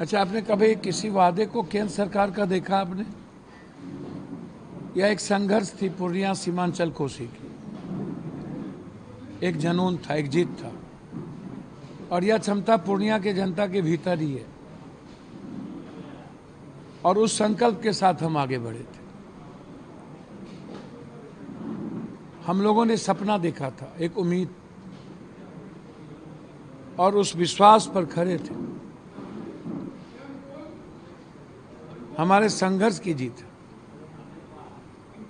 अच्छा, आपने कभी किसी वादे को केंद्र सरकार का देखा आपने? यह एक संघर्ष थी पूर्णिया सीमांचल कोसी की, एक जनून था, एक जीत था, और यह क्षमता पूर्णिया के जनता के भीतर ही है। और उस संकल्प के साथ हम आगे बढ़े थे। हम लोगों ने सपना देखा था, एक उम्मीद, और उस विश्वास पर खड़े थे। हमारे संघर्ष की जीत है।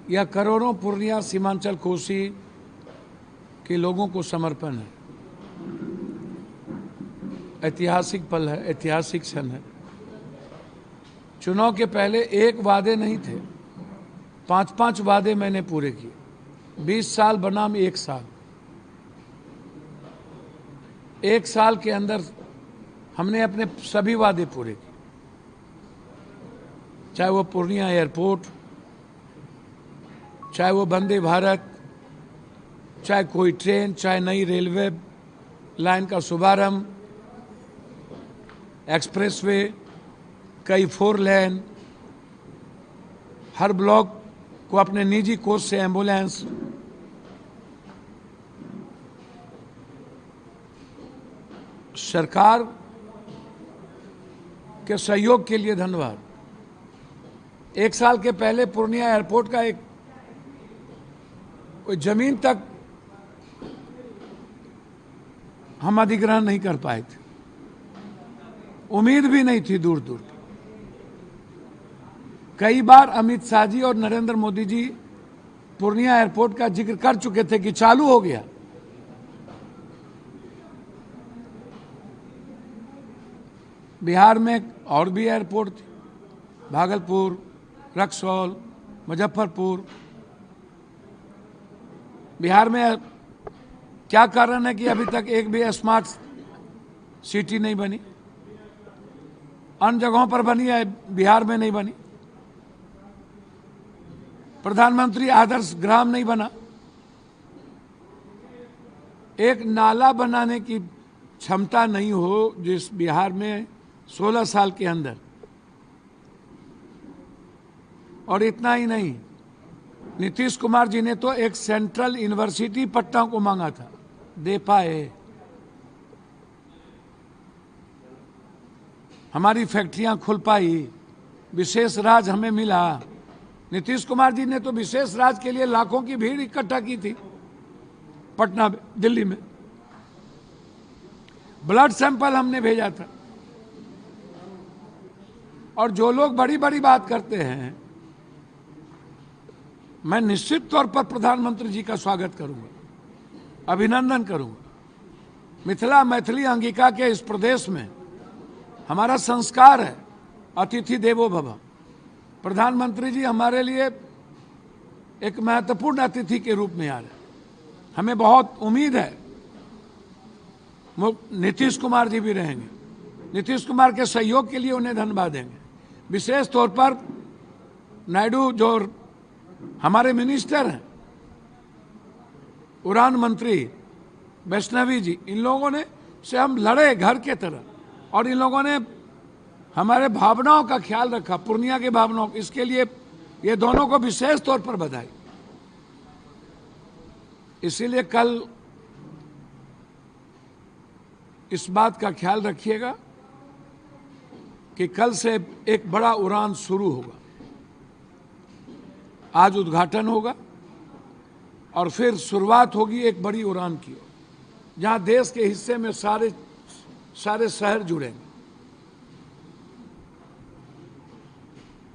यह करोड़ों पूर्णिया सीमांचल कोसी के लोगों को समर्पण है। ऐतिहासिक पल है, ऐतिहासिक क्षण है। चुनाव के पहले एक वादे नहीं थे, 5-5 वादे मैंने पूरे किए। 20 साल बनाम 1 साल। 1 साल के अंदर हमने अपने सभी वादे पूरे किए, चाहे वो पूर्णिया एयरपोर्ट, चाहे वो वंदे भारत, चाहे कोई ट्रेन, चाहे नई रेलवे लाइन का शुभारंभ, एक्सप्रेसवे, कई 4 लेन, हर ब्लॉक को अपने निजी कोष से एम्बुलेंस, सरकार के सहयोग के लिए धन्यवाद। 1 साल के पहले पूर्णिया एयरपोर्ट का कोई जमीन तक हम अधिग्रहण नहीं कर पाए थे, उम्मीद भी नहीं थी दूर दूर। कई बार अमित शाह जी और नरेंद्र मोदी जी पूर्णिया एयरपोर्ट का जिक्र कर चुके थे कि चालू हो गया। बिहार में और भी एयरपोर्ट थे, भागलपुर, रक्सौल, मुजफ्फरपुर। बिहार में क्या कारण है कि अभी तक एक भी स्मार्ट सिटी नहीं बनी? अन्य जगहों पर बनी है, बिहार में नहीं बनी। प्रधानमंत्री आदर्श ग्राम नहीं बना। एक नाला बनाने की क्षमता नहीं हो जिस बिहार में 16 साल के अंदर। और इतना ही नहीं, नीतीश कुमार जी ने तो एक सेंट्रल यूनिवर्सिटी पटना को मांगा था, दे पाए। हमारी फैक्ट्रियां खुल पाई, विशेष राज हमें मिला। नीतीश कुमार जी ने तो विशेष राज के लिए लाखों की भीड़ इकट्ठा की थी पटना में, दिल्ली में। ब्लड सैंपल हमने भेजा था। और जो लोग बड़ी बड़ी बात करते हैं, मैं निश्चित तौर पर प्रधानमंत्री जी का स्वागत करूंगा, अभिनंदन करूंगा। मिथिला मैथिली अंगिका के इस प्रदेश में हमारा संस्कार है अतिथि देवो भव। प्रधानमंत्री जी हमारे लिए एक महत्वपूर्ण अतिथि के रूप में आ रहे हैं। हमें बहुत उम्मीद है नीतीश कुमार जी भी रहेंगे। नीतीश कुमार के सहयोग के लिए उन्हें धन्यवाद देंगे। विशेष तौर पर नायडू जो हमारे मिनिस्टर हैं, उड़ान मंत्री वैष्णवी जी, इन लोगों ने से हम लड़े घर के तरह, और इन लोगों ने हमारे भावनाओं का ख्याल रखा, पूर्णिया के भावनाओं। इसके लिए ये दोनों को विशेष तौर पर बधाई। इसीलिए कल इस बात का ख्याल रखिएगा कि कल से एक बड़ा उड़ान शुरू होगा। आज उद्घाटन होगा और फिर शुरुआत होगी एक बड़ी उड़ान की, जहां देश के हिस्से में सारे शहर जुड़ेंगे।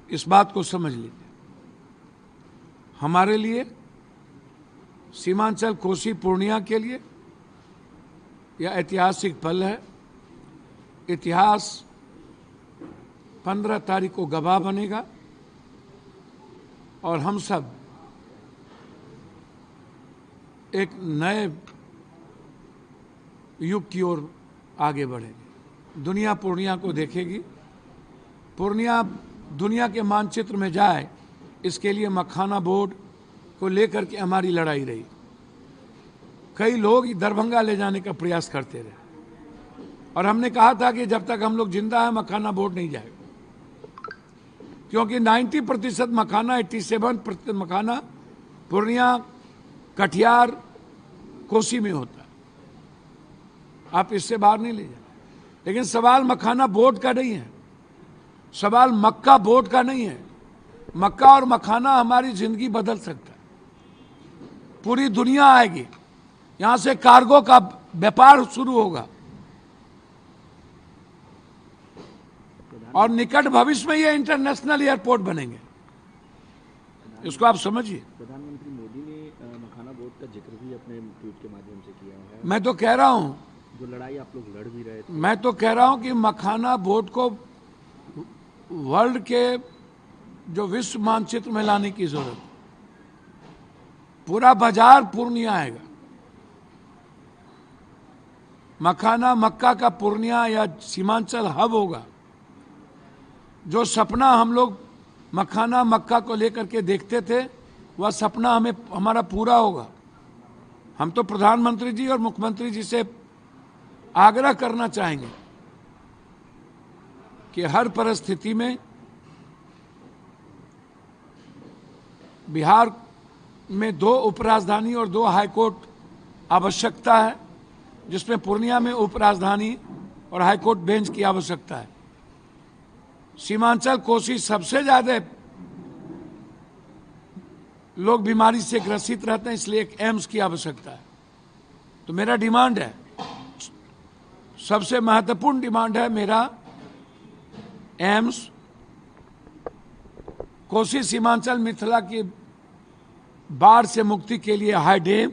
इस बात को समझ लीजिए। हमारे लिए, सीमांचल कोसी पूर्णिया के लिए यह ऐतिहासिक पल है। इतिहास 15 तारीख को गवाह बनेगा और हम सब एक नए युग की ओर आगे बढ़ेंगे। दुनिया पूर्णिया को देखेगी। पूर्णिया दुनिया के मानचित्र में जाए, इसके लिए मखाना बोर्ड को लेकर के हमारी लड़ाई रही। कई लोग दरभंगा ले जाने का प्रयास करते रहे और हमने कहा था कि जब तक हम लोग जिंदा है मखाना बोर्ड नहीं जाएगा, क्योंकि 90% मखाना, 87% मखाना पूर्णिया, कटिहार, कोसी में होता है। आप इससे बाहर नहीं ले जाए। लेकिन सवाल मखाना बोर्ड का नहीं है, सवाल मक्का बोर्ड का नहीं है। मक्का और मखाना हमारी जिंदगी बदल सकता है। पूरी दुनिया आएगी, यहां से कार्गो का व्यापार शुरू होगा और निकट भविष्य में ये इंटरनेशनल एयरपोर्ट बनेंगे। इसको आप समझिए। प्रधानमंत्री मोदी ने मखाना बोर्ड का जिक्र भी अपने ट्वीट के माध्यम से किया है। मैं तो कह रहा हूं, जो लड़ाई आप लोग लड़ भी रहे थे, मैं तो कह रहा हूं कि मखाना बोर्ड को वर्ल्ड के जो विश्व मानचित्र में लाने की जरूरत है। पूरा बाजार पूर्णिया आएगा। मखाना, मक्का का पूर्णिया या सीमांचल हब होगा। जो सपना हम लोग मखाना, मक्का को लेकर के देखते थे, वह सपना हमारा पूरा होगा। हम तो प्रधानमंत्री जी और मुख्यमंत्री जी से आग्रह करना चाहेंगे कि हर परिस्थिति में बिहार में 2 उपराजधानी और 2 हाईकोर्ट आवश्यकता है, जिसमें पूर्णिया में उपराजधानी और हाईकोर्ट बेंच की आवश्यकता है। सीमांचल कोसी सबसे ज्यादा लोग बीमारी से ग्रसित रहते हैं, इसलिए एक एम्स की आवश्यकता है। तो मेरा डिमांड है, सबसे महत्वपूर्ण डिमांड है मेरा, एम्स, कोसी सीमांचल मिथिला की बाढ़ से मुक्ति के लिए हाई डैम,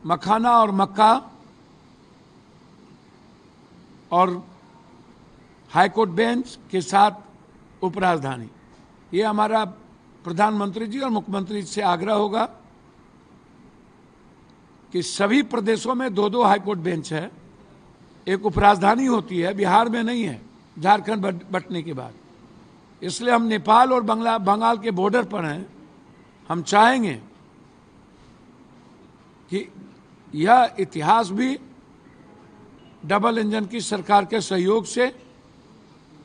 मखाना और मक्का और हाईकोर्ट बेंच के साथ उपराजधानी। ये हमारा प्रधानमंत्री जी और मुख्यमंत्री से आग्रह होगा कि सभी प्रदेशों में 2-2 हाईकोर्ट बेंच है, एक उपराजधानी होती है, बिहार में नहीं है, झारखंड बंटने के बाद। इसलिए हम नेपाल और बंगाल के बॉर्डर पर हैं। हम चाहेंगे कि यह इतिहास भी डबल इंजन की सरकार के सहयोग से,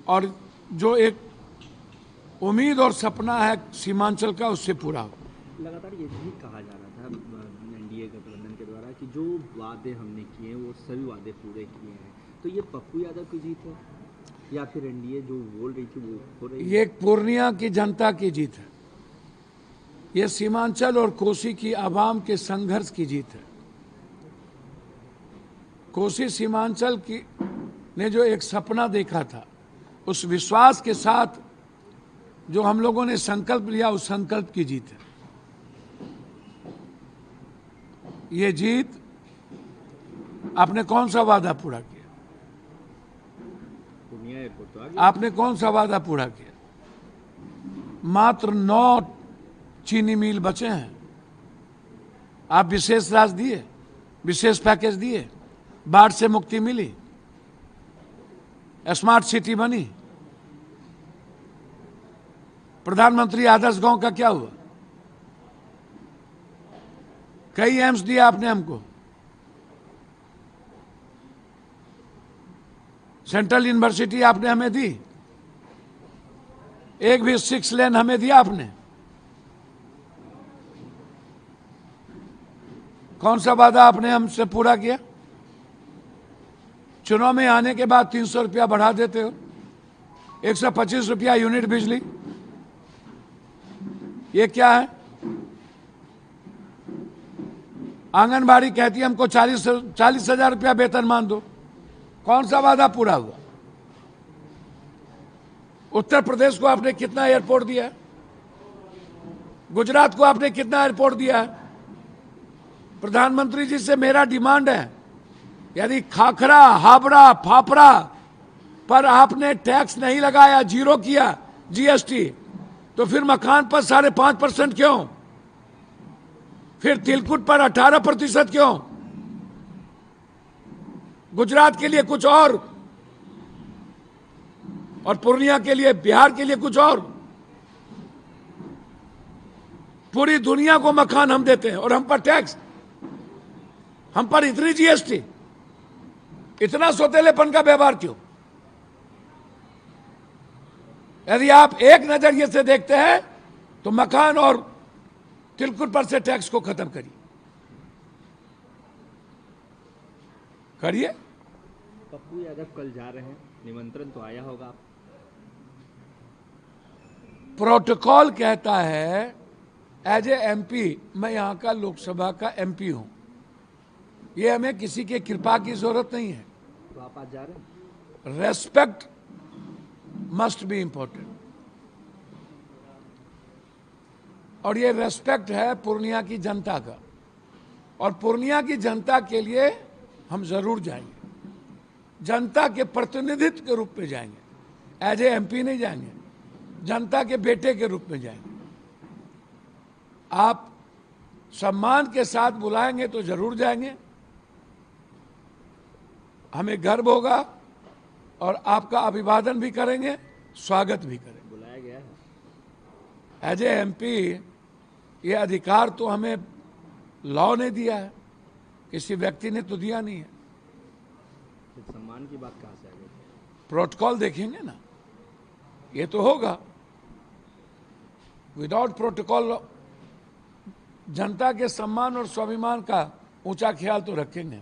और जो एक उम्मीद और सपना है सीमांचल का, उससे पूरा हो। लगातार ये भी कहा जा रहा था एनडीए गठबंधन के द्वारा कि जो वादे हमने किए वो सभी वादे पूरे किए हैं। तो ये पप्पू यादव की जीत है या फिर एनडीए जो बोल रही थी वो हो रही है? ये पूर्णिया की जनता की जीत है। ये सीमांचल और कोसी की आवाम के संघर्ष की जीत है। कोसी सीमांचल की ने जो एक सपना देखा था, उस विश्वास के साथ जो हम लोगों ने संकल्प लिया, उस संकल्प की जीत है। ये जीत, आपने कौन सा वादा पूरा किया? पूर्णिया एयरपोर्ट तो आ गया। आपने कौन सा वादा पूरा किया? मात्र 9 चीनी मिल बचे हैं। आप विशेष राशि दिए, विशेष पैकेज दिए, बाढ़ से मुक्ति मिली, स्मार्ट सिटी बनी। प्रधानमंत्री आदर्श गांव का क्या हुआ? कई एम्स दिया आपने हमको। सेंट्रल यूनिवर्सिटी आपने हमें दी, एक भी 6 लेन हमें दिया आपने। कौन सा वादा आपने हमसे पूरा किया? चुनाव में आने के बाद 300 रुपया बढ़ा देते हो, 125 रुपया यूनिट बिजली। ये क्या है? आंगनबाड़ी कहती है हमको 40,000 रुपया वेतन मान दो। कौन सा वादा पूरा हुआ? उत्तर प्रदेश को आपने कितना एयरपोर्ट दिया है? गुजरात को आपने कितना एयरपोर्ट दिया है? प्रधानमंत्री जी से मेरा डिमांड है, यदि खाखरा, हावड़ा, फाफड़ा पर आपने टैक्स नहीं लगाया, 0 किया जीएसटी, तो फिर मकान पर 5.5% क्यों? फिर तिलकुट पर 18% क्यों? गुजरात के लिए कुछ और पूर्णिया के लिए, बिहार के लिए कुछ और। पूरी दुनिया को मकान हम देते हैं और हम पर टैक्स, हम पर इतनी जीएसटी। इतना सौतेलेपन का व्यवहार क्यों? यदि आप एक नजरिए से देखते हैं तो मकान और तिलकुट पर से टैक्स को खत्म करिए, करिए। पप्पू यादव कल जा रहे हैं, निमंत्रण तो आया होगा। प्रोटोकॉल कहता है एज ए एमपी, मैं यहां का लोकसभा का एमपी हूं, ये हमें किसी के कृपा की जरूरत नहीं है। तो आप आज जा रहे हैं? रेस्पेक्ट मस्ट बी इंपॉर्टेंट, और ये रेस्पेक्ट है पूर्णिया की जनता का, और पूर्णिया की जनता के लिए हम जरूर जाएंगे, जनता के प्रतिनिधित्व के रूप में जाएंगे, एज ए एमपी नहीं जाएंगे, जनता के बेटे के रूप में जाएंगे। आप सम्मान के साथ बुलाएंगे तो जरूर जाएंगे, हमें गर्व होगा और आपका अभिवादन भी करेंगे, स्वागत भी करेंगे। बुलाया गया है एज ए एमपी ये अधिकार तो हमें लॉ ने दिया है, किसी व्यक्ति ने तो दिया नहीं है। फिर सम्मान की बात कहाँ से आ गई? प्रोटोकॉल देखेंगे ना, ये तो होगा। विदाउट प्रोटोकॉल जनता के सम्मान और स्वाभिमान का ऊंचा ख्याल तो रखेंगे।